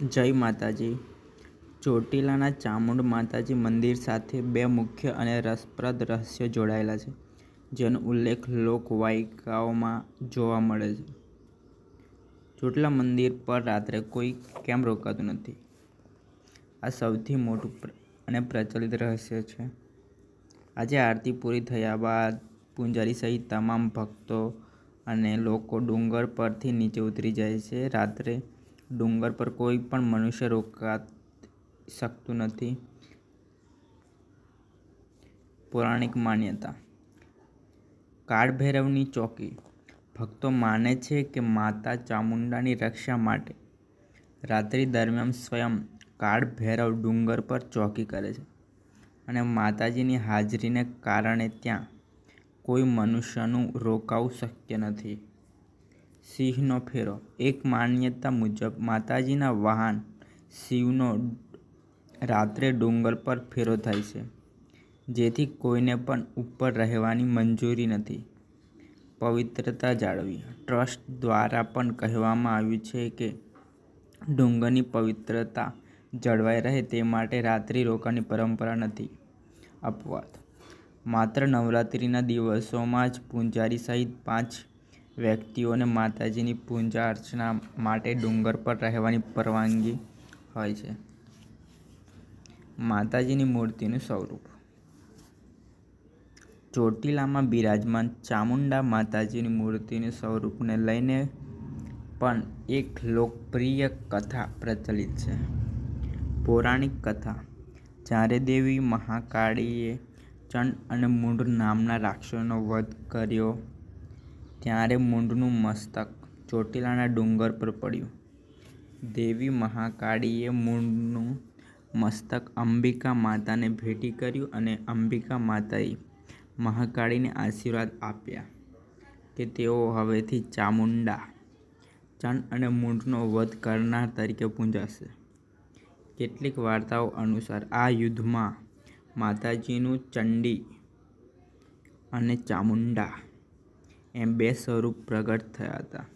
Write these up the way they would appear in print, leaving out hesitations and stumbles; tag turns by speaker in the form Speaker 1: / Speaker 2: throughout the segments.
Speaker 1: જય માતાજી। ચોટીલાના ચામુંડ માતાજી મંદિર સાથે બે મુખ્ય અને રસપ્રદ રહસ્યો જોડાયેલા છે, જેનો ઉલ્લેખ લોકવાયકાઓમાં જોવા મળે છે। ચોટીલા મંદિર પર રાત્રે કોઈ કેમ રોકાતું નથી? આ સૌથી મોટું અને પ્રચલિત રહસ્ય છે। આજે આરતી પૂરી થયા બાદ પૂજારી સહિત તમામ ભક્તો અને લોકો ડુંગર પરથી નીચે ઉતરી જાય છે। રાત્રે ડુંગર પર કોઈ પણ મનુષ્ય રોકાઈ શકતું નથી। પૌરાણિક માન્યતા: કાળભૈરવની ચોકી: ભક્તો માને છે કે માતા ચામુંડાની રક્ષા માટે રાત્રિ દરમિયાન સ્વયં કાળભૈરવ ડુંગર પર ચોકી કરે છે અને માતાજીની હાજરીને કારણે ત્યાં કોઈ મનુષ્યનું રોકાવું શક્ય નથી। સિંહનો ફેરો: એક માન્યતા મુજબ માતાજીના વાહન સિંહનો રાત્રે ડુંગર પર ફેરો થાય છે, જેથી કોઈને પણ ઉપર રહેવાની મંજૂરી નથી। પવિત્રતા જાળવવી: ટ્રસ્ટ દ્વારા પણ કહેવામાં આવ્યું છે કે ડુંગરની પવિત્રતા જળવાઈ રહે તે માટે રાત્રિ રોકાવાની પરંપરા નથી। અપવાદ: માત્ર નવરાત્રિના દિવસોમાં જ પૂજારી સહિત 5 વ્યક્તિઓને માતાજીની પૂજા અર્ચના માટે ડુંગર પર રહેવાની પરવાનગી હોય છે। માતાજીની મૂર્તિનું સ્વરૂપ: ચોટીલામાં બિરાજમાન ચામુંડા માતાજીની મૂર્તિના સ્વરૂપને લઈને પણ એક લોકપ્રિય કથા પ્રચલિત છે। પૌરાણિક કથા: જ્યારે દેવી મહાકાળીએ ચંડ અને મૂંઢ નામના રાક્ષસોનો વધ કર્યો ત્યારે મૂંઢનું મસ્તક ચોટીલાના ડુંગર પર પડ્યું। દેવી મહાકાળીએ મૂંઢનું મસ્તક અંબિકા માતાને ભેટી કર્યું અને અંબિકા માતાએ મહાકાળીને આશીર્વાદ આપ્યા કે તેઓ હવેથી ચામુંડા, ચંડ અને મૂંઢનો વધ કરનાર તરીકે પૂજાશે। કેટલીક વાર્તાઓ અનુસાર આ યુદ્ધમાં માતાજીનું ચંડી અને ચામુંડા એમ 2 સ્વરૂપ પ્રગટ થયા હતા,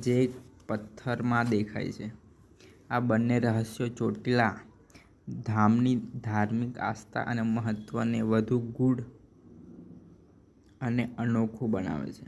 Speaker 1: જે એક પથ્થરમાં દેખાય છે। આ બંને રહસ્યો ચોટીલા ધામની ધાર્મિક આસ્થા અને મહત્વને વધુ ગૂઢ અને અનોખું બનાવે છે।